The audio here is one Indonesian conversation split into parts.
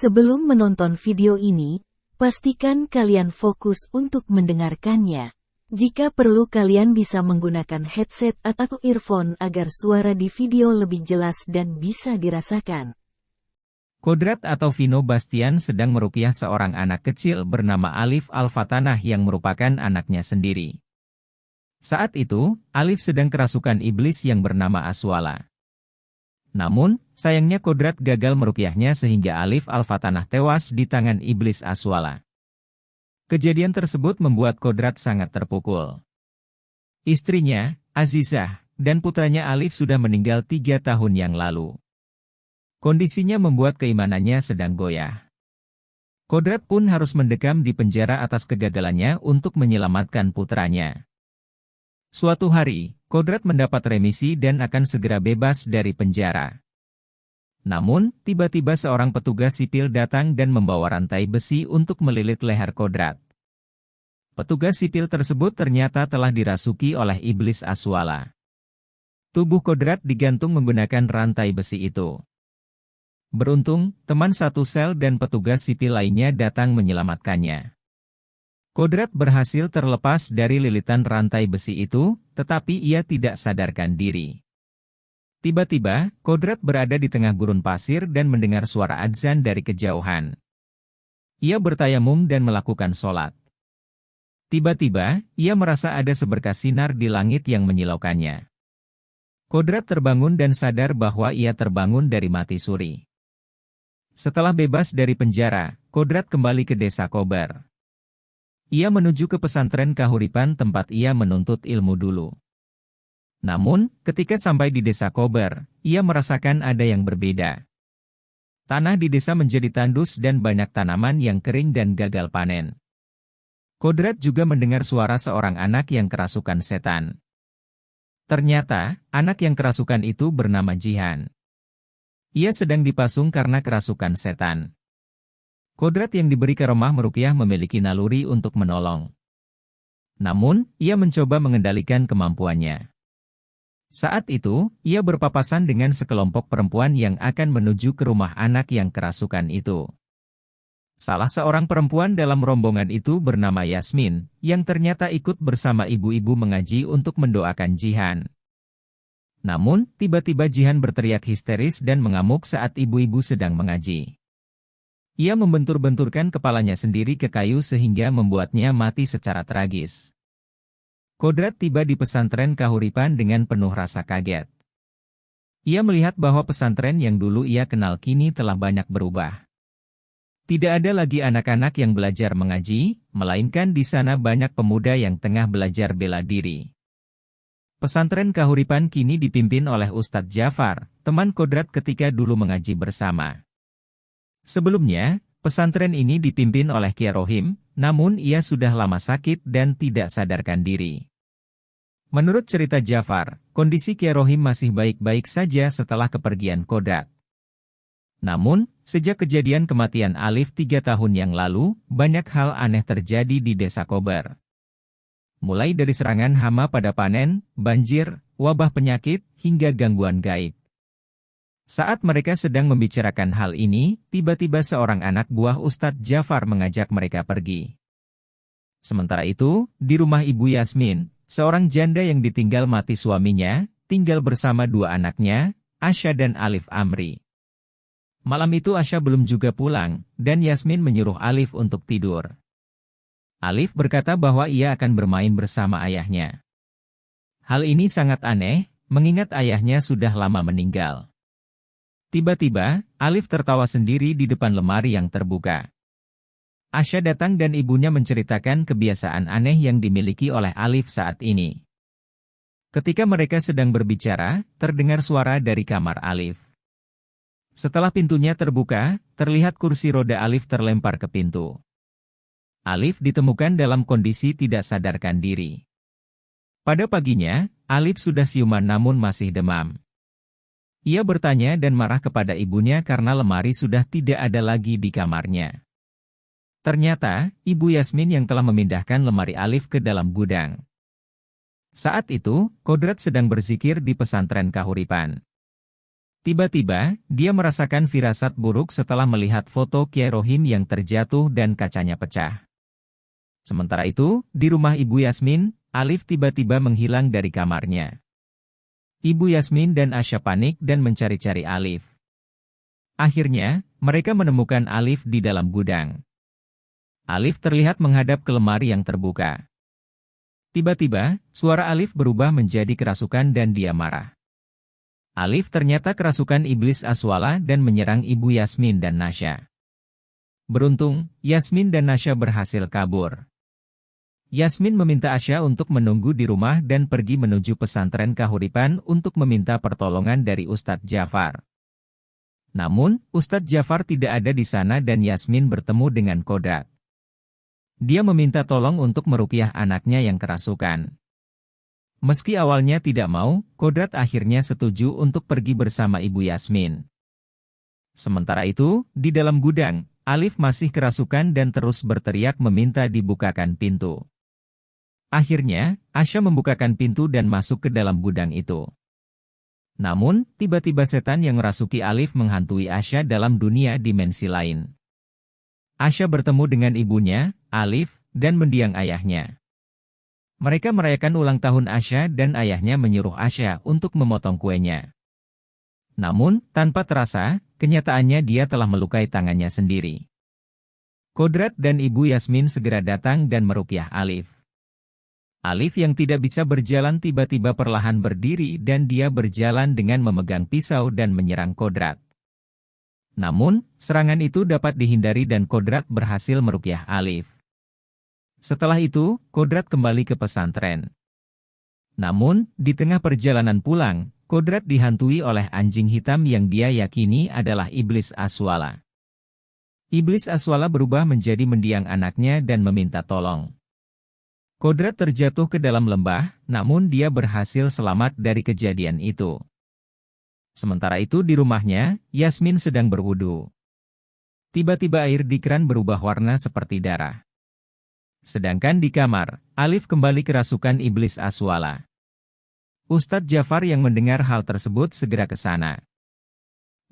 Sebelum menonton video ini, pastikan kalian fokus untuk mendengarkannya. Jika perlu kalian bisa menggunakan headset atau earphone agar suara di video lebih jelas dan bisa dirasakan. Kodrat atau Vino Bastian sedang meruqyah seorang anak kecil bernama Alif Al-Fatanah yang merupakan anaknya sendiri. Saat itu, Alif sedang kerasukan iblis yang bernama Aswala. Namun, sayangnya Kodrat gagal meruqyahnya sehingga Alif Al-Fatanah tewas di tangan iblis Aswala. Kejadian tersebut membuat Kodrat sangat terpukul. Istrinya, Azizah, dan putranya Alif sudah meninggal 3 tahun yang lalu. Kondisinya membuat keimanannya sedang goyah. Kodrat pun harus mendekam di penjara atas kegagalannya untuk menyelamatkan putranya. Suatu hari, Kodrat mendapat remisi dan akan segera bebas dari penjara. Namun, tiba-tiba seorang petugas sipil datang dan membawa rantai besi untuk melilit leher Kodrat. Petugas sipil tersebut ternyata telah dirasuki oleh iblis Aswala. Tubuh Kodrat digantung menggunakan rantai besi itu. Beruntung, teman satu sel dan petugas sipil lainnya datang menyelamatkannya. Kodrat berhasil terlepas dari lilitan rantai besi itu, tetapi ia tidak sadarkan diri. Tiba-tiba, Kodrat berada di tengah gurun pasir dan mendengar suara adzan dari kejauhan. Ia bertayamum dan melakukan sholat. Tiba-tiba, ia merasa ada seberkas sinar di langit yang menyilaukannya. Kodrat terbangun dan sadar bahwa ia terbangun dari mati suri. Setelah bebas dari penjara, Kodrat kembali ke desa Kobar. Ia menuju ke pesantren Kahuripan tempat ia menuntut ilmu dulu. Namun, ketika sampai di desa Kobar, ia merasakan ada yang berbeda. Tanah di desa menjadi tandus dan banyak tanaman yang kering dan gagal panen. Kodrat juga mendengar suara seorang anak yang kerasukan setan. Ternyata, anak yang kerasukan itu bernama Jihan. Ia sedang dipasung karena kerasukan setan. Kodrat yang diberi karomah meruqyah memiliki naluri untuk menolong. Namun, ia mencoba mengendalikan kemampuannya. Saat itu, ia berpapasan dengan sekelompok perempuan yang akan menuju ke rumah anak yang kerasukan itu. Salah seorang perempuan dalam rombongan itu bernama Yasmin, yang ternyata ikut bersama ibu-ibu mengaji untuk mendoakan Jihan. Namun, tiba-tiba Jihan berteriak histeris dan mengamuk saat ibu-ibu sedang mengaji. Ia membentur-benturkan kepalanya sendiri ke kayu sehingga membuatnya mati secara tragis. Kodrat tiba di pesantren Kahuripan dengan penuh rasa kaget. Ia melihat bahwa pesantren yang dulu ia kenal kini telah banyak berubah. Tidak ada lagi anak-anak yang belajar mengaji, melainkan di sana banyak pemuda yang tengah belajar bela diri. Pesantren Kahuripan kini dipimpin oleh Ustadz Jafar, teman Kodrat ketika dulu mengaji bersama. Sebelumnya, pesantren ini dipimpin oleh Kiai Rohim, namun ia sudah lama sakit dan tidak sadarkan diri. Menurut cerita Jafar, kondisi Kiai Rohim masih baik-baik saja setelah kepergian Kodrat. Namun, sejak kejadian kematian Alif 3 tahun yang lalu, banyak hal aneh terjadi di desa Kobar. Mulai dari serangan hama pada panen, banjir, wabah penyakit, hingga gangguan gaib. Saat mereka sedang membicarakan hal ini, tiba-tiba seorang anak buah Ustadz Jafar mengajak mereka pergi. Sementara itu, di rumah Ibu Yasmin, seorang janda yang ditinggal mati suaminya, tinggal bersama 2 anaknya, Asya dan Alif Amri. Malam itu Asya belum juga pulang, dan Yasmin menyuruh Alif untuk tidur. Alif berkata bahwa ia akan bermain bersama ayahnya. Hal ini sangat aneh, mengingat ayahnya sudah lama meninggal. Tiba-tiba, Alif tertawa sendiri di depan lemari yang terbuka. Asya datang dan ibunya menceritakan kebiasaan aneh yang dimiliki oleh Alif saat ini. Ketika mereka sedang berbicara, terdengar suara dari kamar Alif. Setelah pintunya terbuka, terlihat kursi roda Alif terlempar ke pintu. Alif ditemukan dalam kondisi tidak sadarkan diri. Pada paginya, Alif sudah siuman namun masih demam. Ia bertanya dan marah kepada ibunya karena lemari sudah tidak ada lagi di kamarnya. Ternyata, Ibu Yasmin yang telah memindahkan lemari Alif ke dalam gudang. Saat itu, Kodrat sedang berzikir di pesantren Kahuripan. Tiba-tiba, dia merasakan firasat buruk setelah melihat foto Kiai Rohim yang terjatuh dan kacanya pecah. Sementara itu, di rumah Ibu Yasmin, Alif tiba-tiba menghilang dari kamarnya. Ibu Yasmin dan Asya panik dan mencari-cari Alif. Akhirnya, mereka menemukan Alif di dalam gudang. Alif terlihat menghadap ke lemari yang terbuka. Tiba-tiba, suara Alif berubah menjadi kerasukan dan dia marah. Alif ternyata kerasukan iblis Aswala dan menyerang Ibu Yasmin dan Nasya. Beruntung, Yasmin dan Nasya berhasil kabur. Yasmin meminta Asya untuk menunggu di rumah dan pergi menuju pesantren Kahuripan untuk meminta pertolongan dari Ustadz Jafar. Namun, Ustadz Jafar tidak ada di sana dan Yasmin bertemu dengan Kodrat. Dia meminta tolong untuk meruqyah anaknya yang kerasukan. Meski awalnya tidak mau, Kodrat akhirnya setuju untuk pergi bersama Ibu Yasmin. Sementara itu, di dalam gudang, Alif masih kerasukan dan terus berteriak meminta dibukakan pintu. Akhirnya, Asya membukakan pintu dan masuk ke dalam gudang itu. Namun, tiba-tiba setan yang merasuki Alif menghantui Asya dalam dunia dimensi lain. Asya bertemu dengan ibunya, Alif, dan mendiang ayahnya. Mereka merayakan ulang tahun Asya dan ayahnya menyuruh Asya untuk memotong kuenya. Namun, tanpa terasa, kenyataannya dia telah melukai tangannya sendiri. Kodrat dan Ibu Yasmin segera datang dan meruqyah Alif. Alif yang tidak bisa berjalan tiba-tiba perlahan berdiri dan dia berjalan dengan memegang pisau dan menyerang Kodrat. Namun, serangan itu dapat dihindari dan Kodrat berhasil meruqyah Alif. Setelah itu, Kodrat kembali ke pesantren. Namun, di tengah perjalanan pulang, Kodrat dihantui oleh anjing hitam yang dia yakini adalah iblis Aswala. Iblis Aswala berubah menjadi mendiang anaknya dan meminta tolong. Kodrat terjatuh ke dalam lembah, namun dia berhasil selamat dari kejadian itu. Sementara itu di rumahnya, Yasmin sedang berwudu. Tiba-tiba air di keran berubah warna seperti darah. Sedangkan di kamar, Alif kembali kerasukan iblis Aswala. Ustadz Jafar yang mendengar hal tersebut segera ke sana.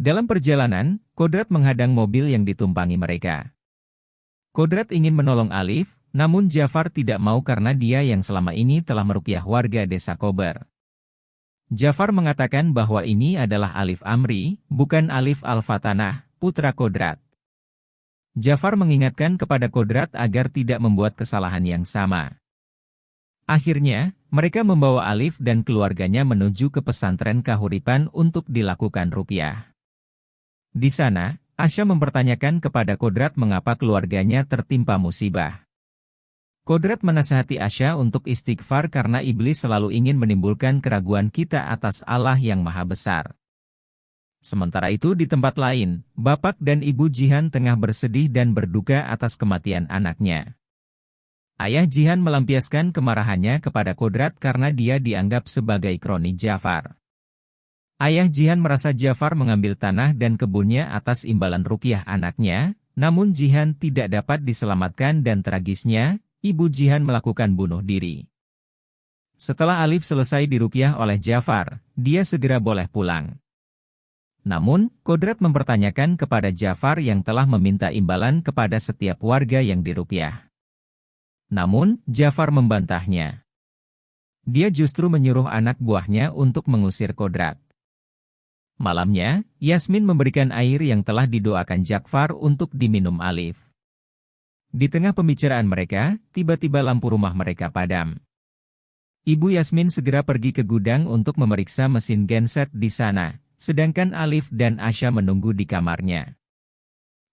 Dalam perjalanan, Kodrat menghadang mobil yang ditumpangi mereka. Kodrat ingin menolong Alif, namun Jafar tidak mau karena dia yang selama ini telah meruqyah warga desa Kober. Jafar mengatakan bahwa ini adalah Alif Amri, bukan Alif Al-Fatanah, putra Kodrat. Jafar mengingatkan kepada Kodrat agar tidak membuat kesalahan yang sama. Akhirnya, mereka membawa Alif dan keluarganya menuju ke pesantren Kahuripan untuk dilakukan ruqyah. Di sana, Asya mempertanyakan kepada Kodrat mengapa keluarganya tertimpa musibah. Kodrat menasihati Asya untuk istighfar karena iblis selalu ingin menimbulkan keraguan kita atas Allah yang Maha Besar. Sementara itu di tempat lain, Bapak dan Ibu Jihan tengah bersedih dan berduka atas kematian anaknya. Ayah Jihan melampiaskan kemarahannya kepada Kodrat karena dia dianggap sebagai kroni Jafar. Ayah Jihan merasa Jafar mengambil tanah dan kebunnya atas imbalan ruqyah anaknya, namun Jihan tidak dapat diselamatkan dan tragisnya, Ibu Jihan melakukan bunuh diri. Setelah Alif selesai diruqyah oleh Jafar, dia segera boleh pulang. Namun, Kodrat mempertanyakan kepada Jafar yang telah meminta imbalan kepada setiap warga yang diruqyah. Namun, Jafar membantahnya. Dia justru menyuruh anak buahnya untuk mengusir Kodrat. Malamnya, Yasmin memberikan air yang telah didoakan Jafar untuk diminum Alif. Di tengah pembicaraan mereka, tiba-tiba lampu rumah mereka padam. Ibu Yasmin segera pergi ke gudang untuk memeriksa mesin genset di sana. Sedangkan Alif dan Asya menunggu di kamarnya.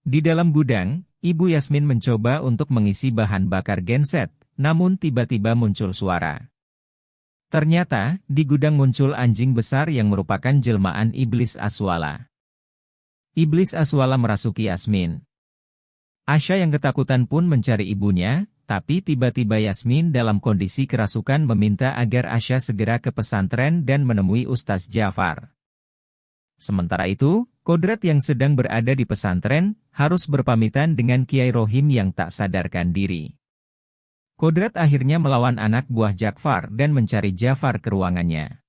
Di dalam gudang, Ibu Yasmin mencoba untuk mengisi bahan bakar genset, namun tiba-tiba muncul suara. Ternyata, di gudang muncul anjing besar yang merupakan jelmaan iblis Aswala. Iblis Aswala merasuki Yasmin. Asya yang ketakutan pun mencari ibunya, tapi tiba-tiba Yasmin dalam kondisi kerasukan meminta agar Asya segera ke pesantren dan menemui Ustadz Jafar. Sementara itu, Kodrat yang sedang berada di pesantren, harus berpamitan dengan Kiai Rohim yang tak sadarkan diri. Kodrat akhirnya melawan anak buah Jafar dan mencari Jafar ke ruangannya.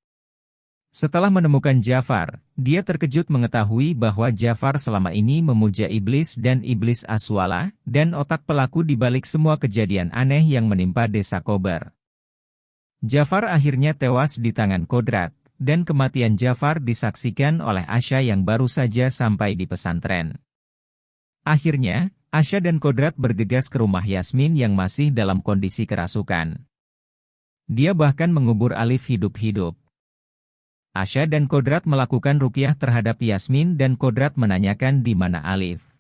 Setelah menemukan Jafar, dia terkejut mengetahui bahwa Jafar selama ini memuja iblis dan iblis Aswala, dan otak pelaku di balik semua kejadian aneh yang menimpa desa Kober. Jafar akhirnya tewas di tangan Kodrat, dan kematian Jafar disaksikan oleh Asya yang baru saja sampai di pesantren. Akhirnya, Asya dan Kodrat bergegas ke rumah Yasmin yang masih dalam kondisi kerasukan. Dia bahkan mengubur Alif hidup-hidup. Asya dan Kodrat melakukan ruqyah terhadap Yasmin dan Kodrat menanyakan di mana Alif.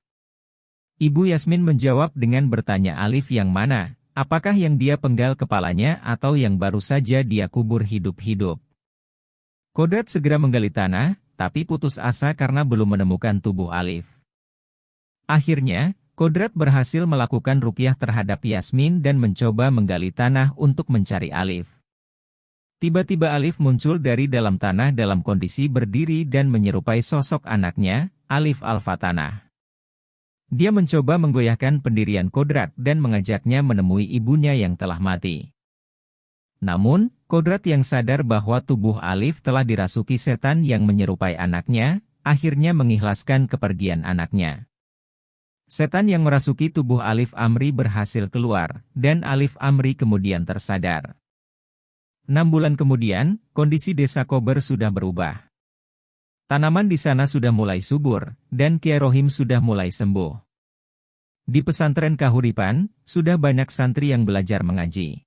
Ibu Yasmin menjawab dengan bertanya Alif yang mana, apakah yang dia penggal kepalanya atau yang baru saja dia kubur hidup-hidup. Kodrat segera menggali tanah, tapi putus asa karena belum menemukan tubuh Alif. Akhirnya, Kodrat berhasil melakukan ruqyah terhadap Yasmin dan mencoba menggali tanah untuk mencari Alif. Tiba-tiba Alif muncul dari dalam tanah dalam kondisi berdiri dan menyerupai sosok anaknya, Alif Al-Fatanah. Dia mencoba menggoyahkan pendirian Kodrat dan mengajaknya menemui ibunya yang telah mati. Namun, Kodrat yang sadar bahwa tubuh Alif telah dirasuki setan yang menyerupai anaknya, akhirnya mengikhlaskan kepergian anaknya. Setan yang merasuki tubuh Alif Amri berhasil keluar, dan Alif Amri kemudian tersadar. 6 bulan kemudian, kondisi desa Kober sudah berubah. Tanaman di sana sudah mulai subur, dan Kiai Rohim sudah mulai sembuh. Di pesantren Kahuripan, sudah banyak santri yang belajar mengaji.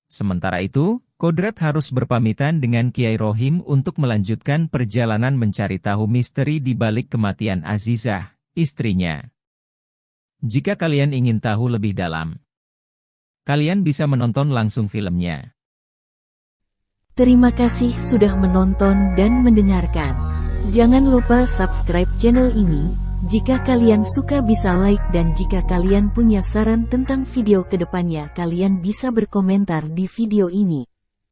Sementara itu, Kodrat harus berpamitan dengan Kiai Rohim untuk melanjutkan perjalanan mencari tahu misteri di balik kematian Azizah, istrinya. Jika kalian ingin tahu lebih dalam, kalian bisa menonton langsung filmnya. Terima kasih sudah menonton dan mendengarkan. Jangan lupa subscribe channel ini. Jika kalian suka bisa like dan jika kalian punya saran tentang video kedepannya kalian bisa berkomentar di video ini.